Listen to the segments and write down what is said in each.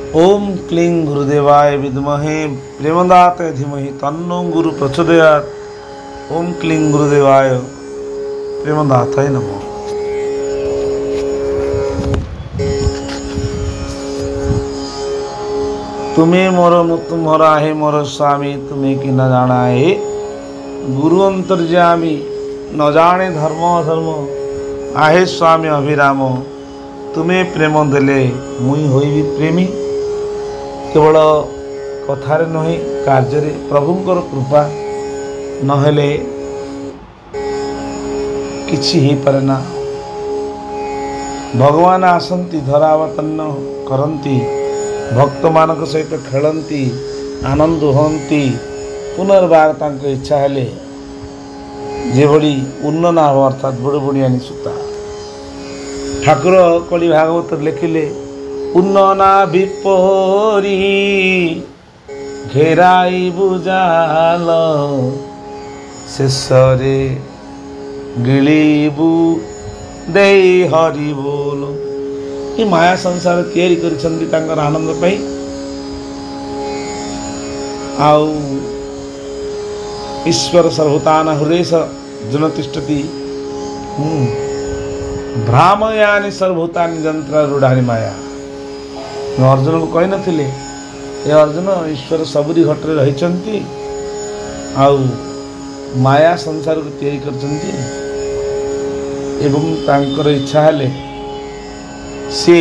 ओम क्लीं गुरुदेवाय विद्महे प्रेमदाते धीमहि तन्नो गुरु प्रचोदयात्। ओम क्लीं गुरुदेवाय प्रेमदाताय नमः। तुम्हें मोर तुम्हारा है मोर स्वामी, तुम्हें कि न जाना है गुरु अंतर्यामी। न जाने धर्म अधर्म, आहे स्वामी अभिराम। तुम्हें प्रेम देले मुई होइबी प्रेमी। केवल कथारे नही कार्य प्रभुंकर कृपा नहेले किछि ही पारे ना। भगवान आसंती धरावतन्न करंती, भक्त मानक सहित खेलती आनंद होती। पुनर्बार तांको इच्छा हेले जेभली उन्नना हो अर्थात बुड़ बुड़ियानी सूता। ठाकुर कलि भागवत लिखिले उन्नना विपरी घेराई बुझाल, शेषरे गिळीबु देई हरि बोल। ये माया संसार तैयारी करिसंती तांकर आनंद पई। आउ ईश्वर सर्वभूतान हृदय जन तिष्ठति। भ्रामयानि सर्वभूतानि यंत्र रूढ़ानि माया। अर्जुन को कही नथिले ये अर्जुन ईश्वर सबुरी घटरे रहिचंती, आउ माया संसार को तैयारी करचंती। एवं तांकर इच्छा हेले से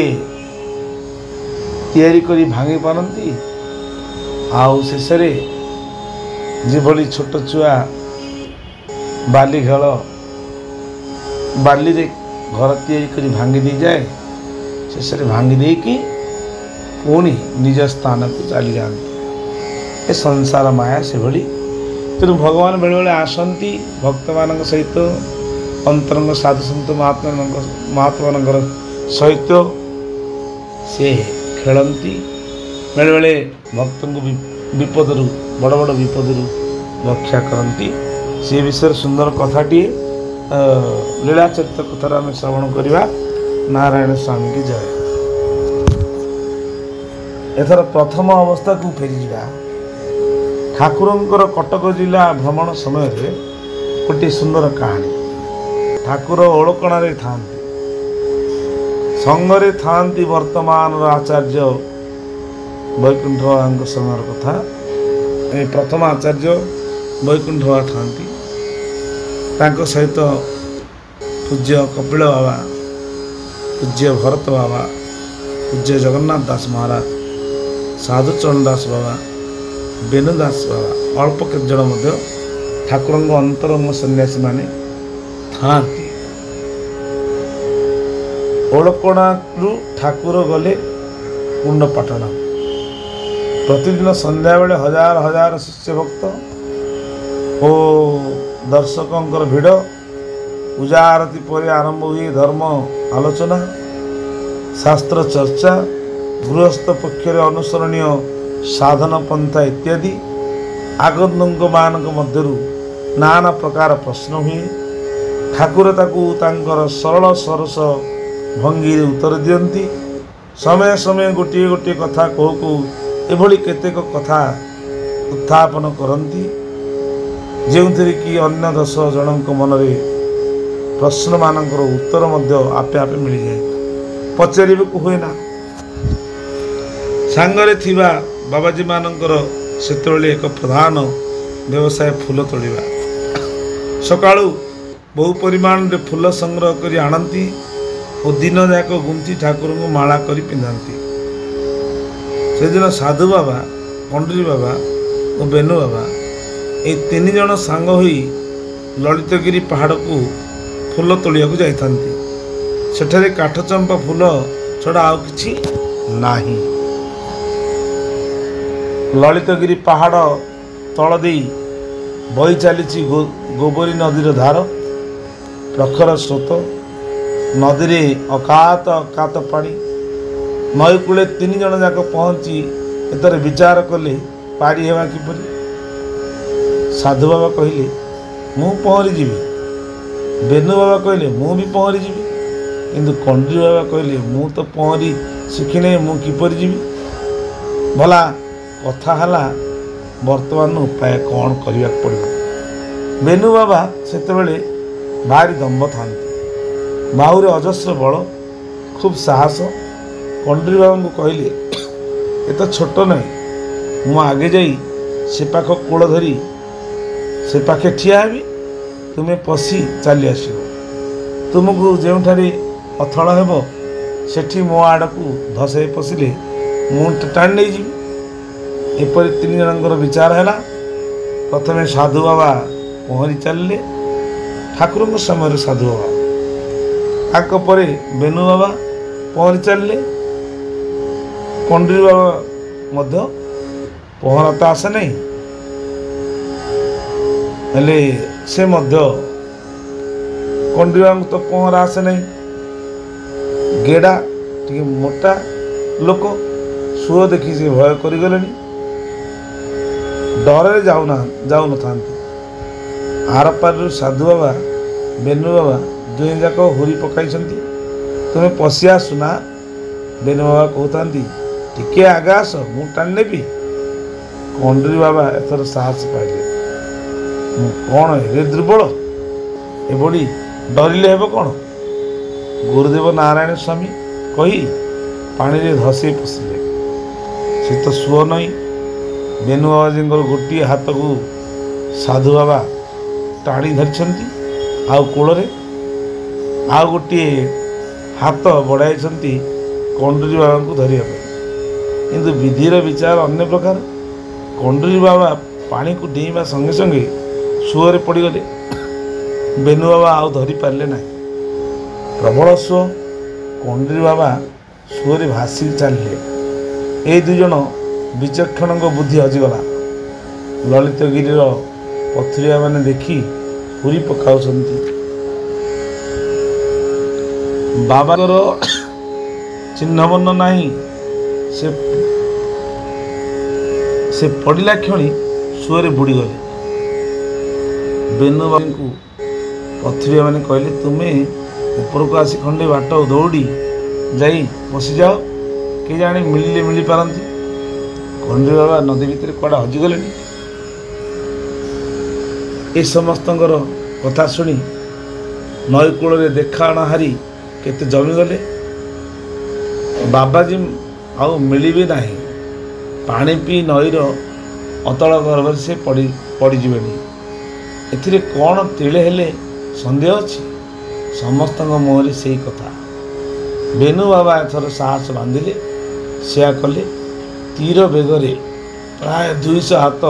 तैयारी करी भांगी पारती। आउ शेषरे जेभली छोट छुआ बाली खेल बाली रे घर तैयारी करी भांगी दी जाए, शेषरे भांगी देकी पुणी निज स्थान को चली जाती। ए संसार माया से भली। तेणु भगवान बेले बेले आसती भक्त मान सहित अंतरंग साधु सन्त महात्मा सहित से खेलती। बेले बेले भक्त को विपदरू बड़ बड़ विपदरू रक्षा करती। से विषय सुंदर कथाटी लीला चरित्र कथार आम श्रवण करवा। नारायण स्वामी की जय। एथर प्रथम अवस्था को फेरी जा। ठाकुरंकर कटक जिला भ्रमण समय गोटे सुंदर कहानी। ठाकुर ओलकणारे थांती, संगरे थांती वर्तमान आचार्य वैकुंठ बाबा समय कथा। प्रथम आचार्य वैकुंठ बाबा थांती, तांको सहित पूज्य कपिल बाबा, पूज्य भरत बाबा, पूज्य जगन्नाथ दास महाराज, साधुचरण दास बाबा, बेनुदास बाबा, अल्प केत जन ठाकुर अंतरंग सन्यासी माने थांती। ओलकणारू ठाकुर गले कुंडपाटण। प्रतिदिन संध्या बेले हजार हजार शिष्य भक्त ओ दर्शकों भिड़। पूजा आरती पर आरंभ हुए धर्म आलोचना, शास्त्र चर्चा, गृहस्थ पक्षर अनुसरणीय साधन पंथा इत्यादि। आगंतुक मानक मध्यरु नाना प्रकार प्रश्न हुए। ठाकुर ताकू तांकर सरल सरस भंगी उत्तर दियंती। समय समय गोटे गोटे कथा कहू एभली केतेक कथा उत्थापन करती, जो कि अन्य 10 जनक मनरे प्रश्न मानकर उत्तर मध्य आपे आपे मिल जाए। पचारिबेकु हुए ना। सांगरे थिबा बाबाजी मानकर सेतेबेले एक प्रधान व्यवसाय फूल तोड़िबा। सकाळू बहु परिमाण रे फूल संग्रह करी आनती और दिन जाक गुंथी ठाकुर को माला करी पिंधाती। से दिन साधु बाबा, पंडरी बाबा और बेनु बाबा ये 3 जन सांग होई ललितगिरी पहाड़ को फूल तोलिया जाइथांती। सेठारे काठचंपा फूल छड़ा आउ किछि नाही। ललितगिरी पहाड़ तल देई बही चली गोबरी नदीर धार। प्रखर स्रोत नदी में अकात अकात पानी। नई कूले 3 जन जाक पहुँची एतर विचार कले पारी हेबा किपरि। साधु बाबा कहले मु पहरी जीवी। बेनु बाबा कहले मु भी पहरी जीवी। किंतु कंडी बाबा कहले मु तो पहरी शिखी नहीं, मु किपरि जीवी। भला कथा हला वर्तमान उपाय कौन करने पड़ो। बेनु बाबा सेतेबेले भारी दम्भ था, बाहुरे अजस्र बल, खूब साहस। कंडरी बाबा को कहले ये तो छोट नहीं, मु आगे जाई से पाख कूल धरी से पाखे ठिया हेबी, तुम्हें पशि चली आस, तुमको जो अथल हेब सेठी मो आड़ को धसे पशिले मुझे टाणी नहीं जी। एपरी 3 जनकर विचार है। प्रथमे साधु बाबा पहरी चलिए, ठाकुर समय साधु बाबा ताक परे बेनु बाबा पहरी चलिए। कंडरी बाबा मध्य पहरा तो आसे नहीं, हेले से मध्य कंडरी बाबा तो पहरा आसे नहीं। गेड़ा टे मोटा लोक सुओ देखी से भय करगले, डरे जाऊ न था। आर पार साधु बाबा बेनु बाबा दुई जाक हुरी पकाई, तुम्हें पशि आसुना। बेनु बाबा कहते टिके आगे आस मु टाणी नेबी। कंडरी बाबा एथर साहस पाइले, कौन हे दुर्बल एभली डरिले हेब कौन। गुरुदेव नारायण स्वामी कही पानी रे धसे पशिले, से तो सुओ नहीं। बेनु बाबाजी गोटे हाथ को साधु बाबा टाणी धरी, आउ कूल आउ गोटे हाथ बढ़ाई कंडरी बाबा को धरिया, किंतु विधिर विचार अन्य प्रकार। कंडरी बाबा पानी को डेइबा संगे संगे सुअरे पड़गले। बेनु बाबा आउ धरी पारे ना, प्रबल सुओ। कंडरी बाबा सुअरे भासी चलिए। ए 2 जन विचक्षण बुद्धि हजिगला। ललितगिरी पथुरिया माने देखी हुरी पकाऊ। बाबार चिन्हवर्ण नहीं, से पड़िला क्षणी सुअरे बुड़ी गले। बेनु बाबा को पथुरिया माने कहले तुम्हें ऊपर को आसी खंडे बाट दौड़ी जाई बसी जाओ, के जाने मिलिले मिली पारती। कंडरी बाबा नदी भितर कड़ा हजिगले। ए समस्त कथा शुणी नई कूल देखा अणाहारी केते जमीगले। बाबाजी आउ मिलिबे नाही, पानी पी नईर अतल गर्भ से पड़ीजे। एथिरे कौन तिले हेले संदेह अच्छी। समस्त मुहरे से कथा। बेनु बाबा एथर साहस बांधिले, सेया कले। तीर बेगरे प्राय 200 हाथ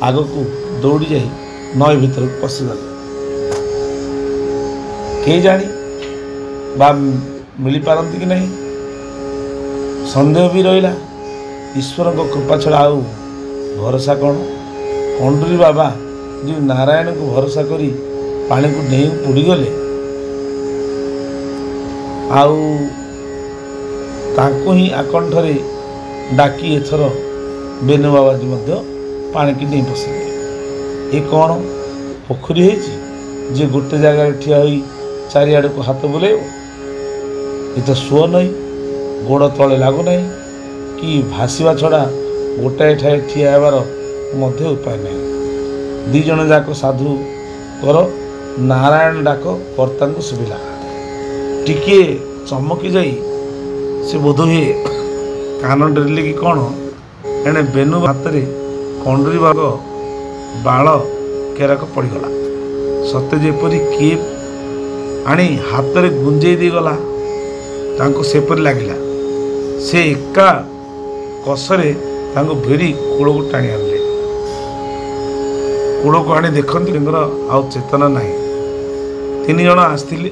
आग को दौड़ी जाई नई भीतर पशिगले। के जानी बा मिली पारती कि नहीं, संदेह भी रहा। ईश्वर को कृपा छड़ा आउ भरोसा कौन। कंडरी बाबा जो नारायण को भरोसा करी पानी को डेई पुड़ीगले, आउ तांको ही आकंठरे डाकी एथर बेनु बाबाजी मध्य पानी की नहीं पशिले। ये कौन पोखरी है जे गोटे जगह ठिया हुई चारिआड़ को हाथ बुलाइब। ये तो सुओ नहीं, गोड़ तले लागू नहीं कि भासीवा छड़ा गोटाए ठाए ठिया हेबार मध्य उपाय नहीं। 2 जन जाक साधु कर नारायण डाक कर्ता को सुविला। टिके चमकी जाई से बोध हुए कान डरिले कि कौन। एणे बेनु हाथ में कंडरी बाग बाल केराक पड़गला। सते जेपरी किए आनी हाथ में गुंजे दी गला, तांको सेपरी लगिला। से एका कसरे तांको भिड़ी कूल को टाणी आनले। कूल को आनी देखती आउ चेतना नहीं। 3 जन आसथिले,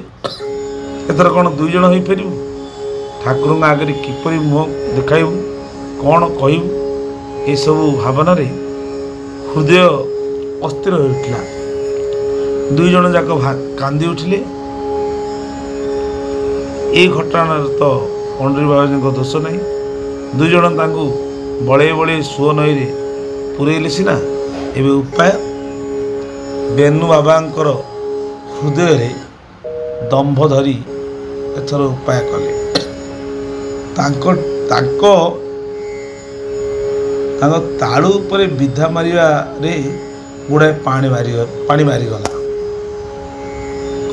एथर कौन 2 जन हो फेरबू। ठाकुर आगे किपरि मुह देखाइबू, कौन कहबू, ये सब भावना रे हृदय अस्थिर हो उठला। 2 जन जाक कांदी उठिले। ये घटना तो कंडरी बाबाजी को दोष नहीं। 2 जन तांको बड़े बड़े सुओ नई रे पुरेले सीना। एबे उपाय बेनु बाबांकर हृदय रे दंभ धरी एथर उपाय कले। तांको ତାଙ୍କ ତାଳୁ ଉପରେ ବିଧା ମାରିବାରେ ଗୁଡ଼ାଏ ପାଣି ବାହାରିଗଲା।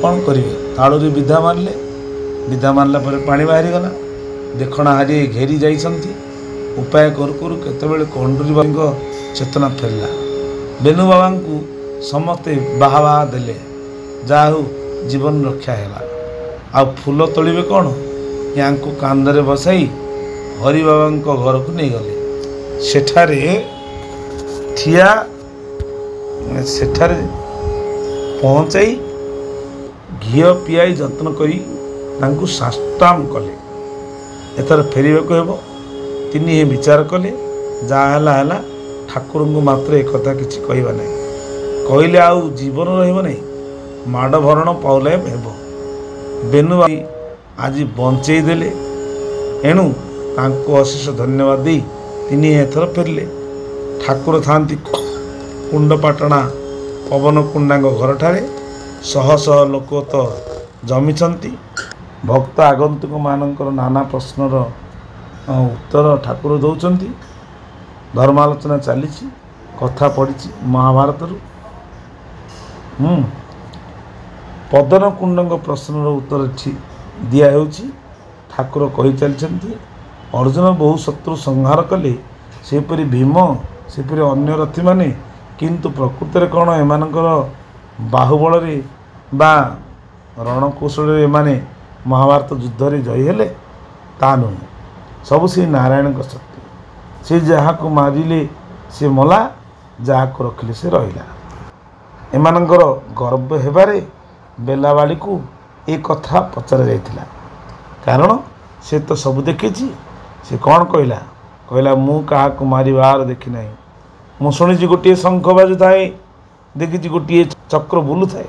କ'ଣ କରିବେ? ତାଳୁରେ ବିଧା ମାରିଲା ପରେ ପାଣି ବାହାରିଗଲା। ଦେଖଣା ହାରି ଘେରି ଯାଇଛନ୍ତି। ଉପାୟ କରୁ କରୁ କେତେବେଳେ କଣ୍ଡୁରୀ ବାବାଙ୍କ ଚେତନା ଫେରିଲା। ବେନୁ ବାବାଙ୍କୁ ସମସ୍ତେ ବାହା ଦେଲେ। ଯାହା ହଉ ଜୀବନ ରକ୍ଷା ହେଲା। ଆଉ ଫୁଲ ତୋଳିବେ କ'ଣ? ୟାଙ୍କୁ କାନ୍ଧରେ ବସାଇ ହରିବାବାଙ୍କ ଘରକୁ ନେଇଗଲେ। ସେଠାରେ ପହଞ୍ଚାଇ ଘିଅ ପିଆଇ ଯତ୍ନ କରି ତାଙ୍କୁ ସାଷ୍ଟାମ କଲେ। ଏଥର ଫେରିବାକୁ ହେବ। ତିନି ବିଚାର କଲେ। ଯାହା ହେଲା, ଠାକୁରଙ୍କୁ ମାତ୍ର ଏକଥା କିଛି କହିବା ନାହିଁ। କହିଲେ ଆଉ ଜୀବନ ରହିବ ନାହିଁ, ମାଡ଼ ଭରଣ ପାଉଲେ ହେବ। ବେନୁବାଇ ଆଜି ବଞ୍ଚେଇ ଦେଲେ। ଏଣୁ ତାଙ୍କୁ ଅଶେଷ ଧନ୍ୟବାଦ ଦେଇ ତିନି ଏଥର ଫେରିଲେ। ଠାକୁର ଥାନ୍ତି କୁଣ୍ଡପାଟଣା ପବନ କୁଣ୍ଡାଙ୍କ ଘରଠାରେ। ଶହ ଶହ ଲୋକ ତ ଜମିଛନ୍ତି। ଭକ୍ତ ଆଗନ୍ତୁକମାନଙ୍କର ନାନା ପ୍ରଶ୍ନର ଉତ୍ତର ଠାକୁର ଦେଉଛନ୍ତି। ଧର୍ମାଲୋଚନା ଚାଲିଛି। କଥା ପଡ଼ିଛି ମହାଭାରତରୁ। ପଦନ କୁଣ୍ଡଙ୍କ ପ୍ରଶ୍ନର ଉତ୍ତର ଦିଆହେଉଛି। ଠାକୁର କହି ଚାଲିଛନ୍ତି, ଅର୍ଜୁନ ବହୁ ଶତ୍ରୁ ସଂହାର କଲେ, ସେପରି ଭୀମ, ସେପରି ଅନ୍ୟ ରଥୀମାନେ। କିନ୍ତୁ ପ୍ରକୃତରେ କ'ଣ ଏମାନଙ୍କର ବାହୁବଳରେ ବା ରଣକୌଶଳରେ ଏମାନେ ମହାଭାରତ ଯୁଦ୍ଧରେ ଜୟୀ ହେଲେ? ତା ନୁହେଁ। ସବୁ ସେଇ ନାରାୟଣଙ୍କ ଶକ୍ତି। ସେ ଯାହାକୁ ମାରିଲେ ସେ ମଲା, ଯାହାକୁ ରଖିଲେ ସେ ରହିଲା। ଏମାନଙ୍କର ଗର୍ବ ହେବାରେ ବେଲାବାଳିକୁ ଏ କଥା ପଚରା ଯାଇଥିଲା। କାରଣ ସେ ତ ସବୁ ଦେଖିଛି। ସେ କ'ଣ କହିଲା? ମୁଁ କାହାକୁ ମାରିବାର ଦେଖି ନାହିଁ। ମୁଁ ଶୁଣିଛି ଗୋଟିଏ ଶଙ୍ଖ ବାଜୁଥାଏ, ଦେଖିଛି ଗୋଟିଏ ଚକ୍ର ବୁଲୁଥାଏ।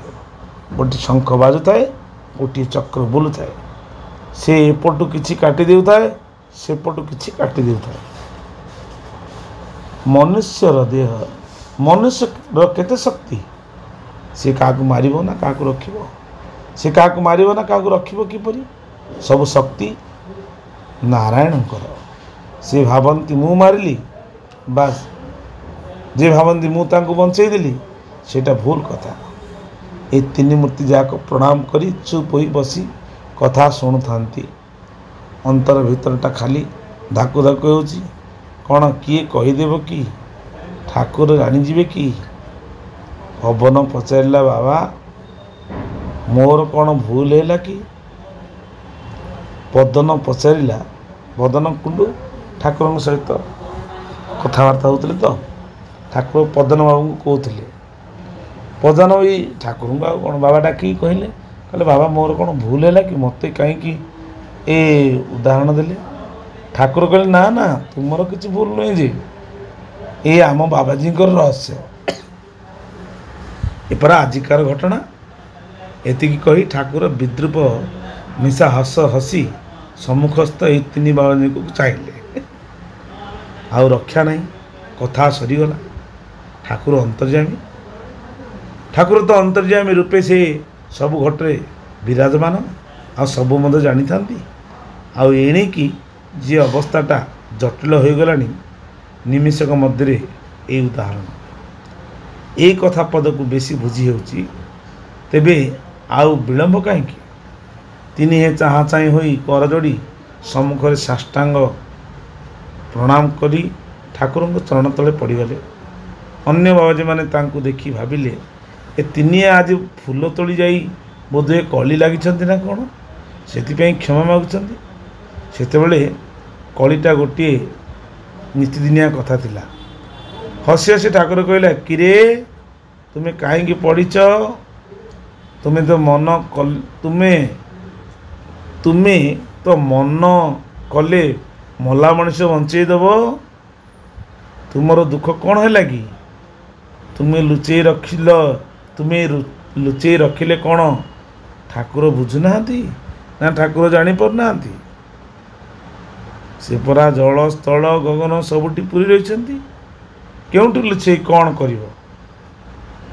ଗୋଟିଏ ଶଙ୍ଖ ବାଜୁଥାଏ, ଗୋଟିଏ ଚକ୍ର ବୁଲୁଥାଏ। ସେ ଏପଟୁ କିଛି କାଟି ଦେଉଥାଏ, ସେପଟୁ କିଛି କାଟି ଦେଉଥାଏ। ମନୁଷ୍ୟର ଦେହ, ମନୁଷ୍ୟର କେତେ ଶକ୍ତି? ସେ କାହାକୁ ମାରିବ ନା କାହାକୁ ରଖିବ? ସେ କାହାକୁ ମାରିବ ନା କାହାକୁ ରଖିବ କିପରି? ସବୁ ଶକ୍ତି ନାରାୟଣଙ୍କର। ସେ ଭାବନ୍ତି ମୁଁ ମାରିଲି, ବାସ୍। ଯେ ଭାବନ୍ତି ମୁଁ ତାଙ୍କୁ ବଞ୍ଚେଇ ଦେଲି, ସେଇଟା ଭୁଲ କଥା। ଏ ତିନି ମୂର୍ତ୍ତି ଯାକ ପ୍ରଣାମ କରି ଚୁପ୍ ହୋଇ ବସି କଥା ଶୁଣୁଥାନ୍ତି। ଅନ୍ତର ଭିତରଟା ଖାଲି ଧାକୁ ଧାକୁ ହେଉଛି। କ'ଣ କିଏ କହିଦେବ କି? ଠାକୁର ଜାଣିଯିବେ କି? ପବନ ପଚାରିଲା, ବାବା ମୋର କ'ଣ ଭୁଲ ହେଲା କି? ପଦନ ପଚାରିଲା। ପଦନ କୁଣ୍ଡୁ ଠାକୁରଙ୍କ ସହିତ କଥାବାର୍ତ୍ତା ହେଉଥିଲେ ତ। ଠାକୁର ପଦନ ବାବୁଙ୍କୁ କହୁଥିଲେ। ପଦନ ବି ଠାକୁରଙ୍କୁ ଆଉ କ'ଣ ବାବା ଡାକିକି କହିଲେ, ବାବା ମୋର କ'ଣ ଭୁଲ ହେଲା କି? ମୋତେ କାହିଁକି ଏ ଉଦାହରଣ ଦେଲେ? ଠାକୁର କହିଲେ, ନା ନା ତୁମର କିଛି ଭୁଲ ନୁହେଁ ଯେ, ଏ ଆମ ବାବାଜୀଙ୍କର ରହସ୍ୟ। ଏପରା ଆଜିକାର ଘଟଣା। ଏତିକି କହି ଠାକୁର ବିଦ୍ରୂପ ମିଶା ହସ ହସି ସମ୍ମୁଖସ୍ଥ ଏହି ତିନି ବାବାଜୀଙ୍କୁ ଚାହିଁଲେ। ଆଉ ରକ୍ଷା ନାହିଁ। କଥା ସରିଗଲା। ଠାକୁର ଅନ୍ତର୍ଯାମୀ। ଠାକୁର ତ ଅନ୍ତର୍ଯାମୀ ରୂପେ ସେ ସବୁ ଘଟରେ ବିରାଜମାନ। ଆଉ ସବୁ ମଧ୍ୟ ଜାଣିଥାନ୍ତି। ଆଉ ଏଣିକି ଯେ ଅବସ୍ଥାଟା ଜଟିଳ ହୋଇଗଲାଣି, ନିମିଷକ ମଧ୍ୟରେ ଏଇ ଉଦାହରଣ। ଏଇ କଥା ପଦକୁ ବେଶୀ ବୁଝି ହେଉଛି। ତେବେ ଆଉ ବିଳମ୍ବ କାହିଁକି? ତିନିହେ ଚାହାଁ ଚାହିଁ ହୋଇ କରଯୋଡ଼ି ସମ୍ମୁଖରେ ସାଷ୍ଟାଙ୍ଗ ପ୍ରଣାମ କରି ଠାକୁରଙ୍କ ଚରଣ ତଳେ ପଡ଼ିଗଲେ। ଅନ୍ୟ ବାବାଜୀମାନେ ତାଙ୍କୁ ଦେଖି ଭାବିଲେ, ଏ ତିନିଏ ଆଜି ଫୁଲ ତୋଳି ଯାଇ ବୋଧହୁଏ କଳି ଲାଗିଛନ୍ତି ନା କ'ଣ, ସେଥିପାଇଁ କ୍ଷମା ମାଗୁଛନ୍ତି। ସେତେବେଳେ କଳିଟା ଗୋଟିଏ ନୀତିଦିନିଆ କଥା ଥିଲା। ହସି ହସି ଠାକୁର କହିଲେ, କିରେ ତୁମେ କାହିଁକି ପଡ଼ିଛ? ତୁମେ ତ ମନ କଲେ ମଲା ମଣିଷ ବଞ୍ଚେଇ ଦେବ। ତୁମର ଦୁଃଖ କ'ଣ ହେଲା କି? ତୁମେ ଲୁଚେଇ ରଖିଲେ କ'ଣ ଠାକୁର ବୁଝୁନାହାନ୍ତି ନା ଠାକୁର ଜାଣିପାରୁନାହାନ୍ତି? ସେ ପରା ଜଳ ସ୍ଥଳ ଗଗନ ସବୁଠି ପୁରି ରହିଛନ୍ତି। କେଉଁଠି ଲୁଚେଇ କ'ଣ କରିବ?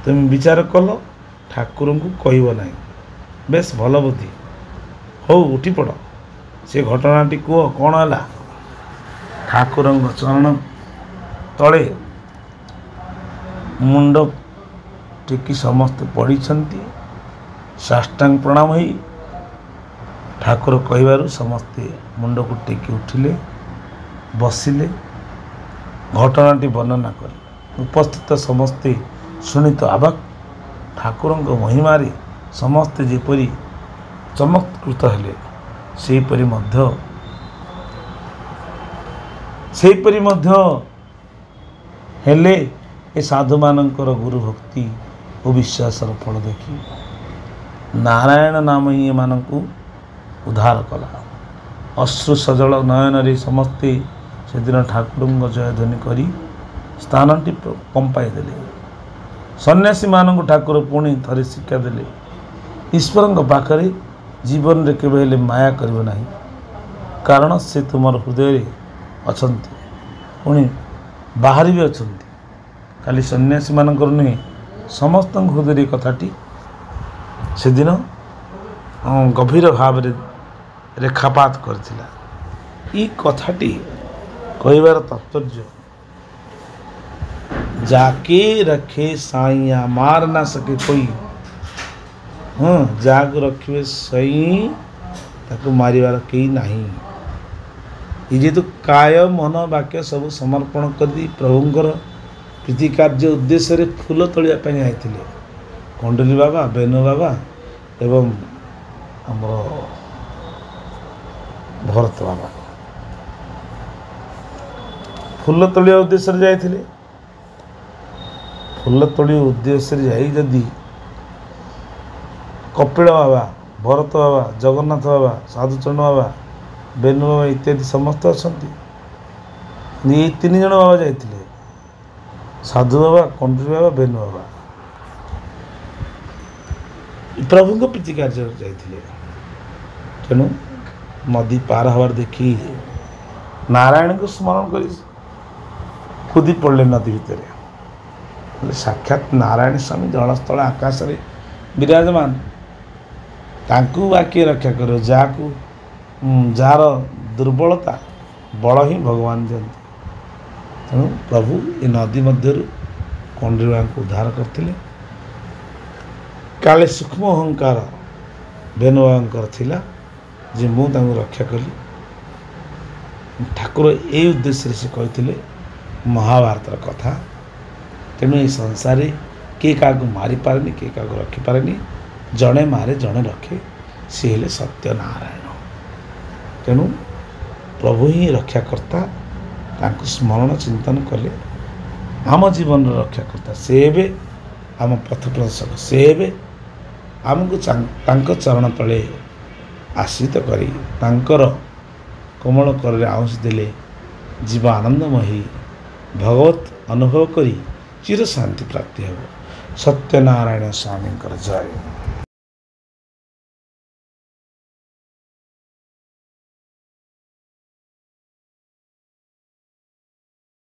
ତୁମେ ବିଚାର କଲ, ଠାକୁରଙ୍କୁ କହିବ ନାହିଁ। ବେଶ ଭଲ ବୁଦ୍ଧି। ହଉ ଉଠିପଡ଼, ସେ ଘଟଣାଟି କୁହ, କ'ଣ ହେଲା? ଠାକୁରଙ୍କ ଚରଣ ତଳେ ମୁଣ୍ଡ ଟେକି ସମସ୍ତେ ପଡ଼ିଛନ୍ତି। ସାଷ୍ଟାଙ୍ଗ ପ୍ରଣାମ ହୋଇ ଠାକୁର କହିବାରୁ ସମସ୍ତେ ମୁଣ୍ଡକୁ ଟେକି ଉଠିଲେ, ବସିଲେ, ଘଟଣାଟି ବର୍ଣ୍ଣନା କଲେ। ଉପସ୍ଥିତ ସମସ୍ତେ ଶୁଣିତ ଅବାକ୍। ଠାକୁରଙ୍କ ମହିମାରେ ସମସ୍ତେ ଯେପରି ଚମତ୍କୃତ ହେଲେ, ସେହିପରି ମଧ୍ୟ ହେଲେ ଏ ସାଧୁମାନଙ୍କର ଗୁରୁ ଭକ୍ତି ଓ ବିଶ୍ୱାସର ଫଳ ଦେଖି। ନାରାୟଣ ନାମ ହିଁ ଏମାନଙ୍କୁ ଉଦ୍ଧାର କଲା। ଅଶ୍ରୁ ସଜଳ ନୟନରେ ସମସ୍ତେ ସେଦିନ ଠାକୁରଙ୍କ ଜୟଧ୍ୱନି କରି ସ୍ଥାନଟି କମ୍ପାଇ ଦେଲେ। ସନ୍ନ୍ୟାସୀମାନଙ୍କୁ ଠାକୁର ପୁଣି ଥରେ ଶିକ୍ଷା ଦେଲେ, ଈଶ୍ୱରଙ୍କ ପାଖରେ ଜୀବନରେ କେବେ ହେଲେ ମାୟା କରିବ ନାହିଁ, କାରଣ ସେ ତୁମର ହୃଦୟରେ ଅଛନ୍ତି, ପୁଣି ବାହାରି ବି ଅଛନ୍ତି। ଖାଲି ସନ୍ନ୍ୟାସୀମାନଙ୍କର ନୁହେଁ, ସମସ୍ତଙ୍କ ହୃଦୟରେ ଏ କଥାଟି ସେଦିନ ଗଭୀର ଭାବରେ ରେଖାପାତ କରିଥିଲା। এই কথাটি କହିବାର ତାତ୍ପର୍ଯ୍ୟ, ଯାକେ ରଖେ ସାଇଁଆ ମାର ନା ସକେ କୋଇ। ଯାହାକୁ ରଖିବେ ସାଇଁ, ତାକୁ ମାରିବାର କେହି ନାହିଁ। ଏ ଯେହେତୁ କାୟ ମନ ବାକ୍ୟ ସବୁ ସମର୍ପଣ କରି ପ୍ରଭୁଙ୍କର ପ୍ରୀତି କାର୍ଯ୍ୟ ଉଦ୍ଦେଶ୍ୟରେ ଫୁଲ ତୋଳିବା ପାଇଁ ଯାଇଥିଲେ କଣ୍ଡୁଲି ବାବା, ବେନୁ ବାବା ଏବଂ ଆମର ଭରତ ବାବା। ଫୁଲ ତୋଳିବା ଉଦ୍ଦେଶ୍ୟରେ ଯାଇଥିଲେ। ଫୁଲ ତୋଳିବା ଉଦ୍ଦେଶ୍ୟରେ ଯାଇ ଯଦି କପିଳ ବାବା, ଭରତ ବାବା, ଜଗନ୍ନାଥ ବାବା, ସାଧୁଚରଣ ବାବା, ବେନୁ ବାବା ଇତ୍ୟାଦି ସମସ୍ତେ ଅଛନ୍ତି। ଏଇ 3 ଜଣ ବାବା ଯାଇଥିଲେ, ସାଧୁ ବାବା, କଣ୍ଡୁଲି ବାବା, ବେନୁ ବାବା। ପ୍ରଭୁଙ୍କ ପ୍ରୀତି କାର୍ଯ୍ୟରେ ଯାଇଥିଲେ। ତେଣୁ ନଦୀ ପାର ହେବାର ଦେଖି ନାରାୟଣଙ୍କୁ ସ୍ମରଣ କରି କୁଦି ପଡ଼ିଲେ ନଦୀ ଭିତରେ। ସାକ୍ଷାତ ନାରାୟଣ ସ୍ୱାମୀ ଜଳସ୍ଥଳ ଆକାଶରେ ବିରାଜମାନ, ତାଙ୍କୁ ବାକି ରକ୍ଷା କରିବ। ଯାହାର ଦୁର୍ବଳତା ବଳ ହିଁ ଭଗବାନ ଦିଅନ୍ତି। ତେଣୁ ପ୍ରଭୁ ଏ ନଦୀ ମଧ୍ୟରୁ କଣ୍ଡୁଲିବାଙ୍କୁ ଉଦ୍ଧାର କରିଥିଲେ। କାଳେ ସୂକ୍ଷ୍ମ ଅହଙ୍କାର ବେନୁ ବାବାଙ୍କର ଥିଲା ଯେ ମୁଁ ତାଙ୍କୁ ରକ୍ଷା କଲି। ଠାକୁର ଏଇ ଉଦ୍ଦେଶ୍ୟରେ ସେ କହିଥିଲେ ମହାଭାରତର କଥା। ତେଣୁ ଏ ସଂସାରରେ କିଏ କାହାକୁ ମାରିପାରେନି, କିଏ କାହାକୁ ରଖିପାରେନି। ଜଣେ ମାରେ, ଜଣେ ରଖେ, ସେ ହେଲେ ସତ୍ୟନାରାୟଣ। ତେଣୁ ପ୍ରଭୁ ହିଁ ରକ୍ଷାକର୍ତ୍ତା। ତାଙ୍କୁ ସ୍ମରଣ ଚିନ୍ତନ କଲେ ଆମ ଜୀବନର ରକ୍ଷାକର୍ତ୍ତା ସେ ହେବେ, ଆମ ପଥ ପ୍ରଦର୍ଶକ ସେ ହେବେ। ଆମକୁ ତାଙ୍କ ଚରଣ ତଳେ ଆଶ୍ରିତ କରି ତାଙ୍କର କୋମଳ କରରେ ଆଉଁସି ଦେଲେ ଜୀବ ଆନନ୍ଦମୟୀ ଭଗବତ ଅନୁଭବ କରି ଚିର ଶାନ୍ତି ପ୍ରାପ୍ତି ହେବ। ସତ୍ୟନାରାୟଣ ସ୍ୱାମୀଙ୍କର ଜୟ।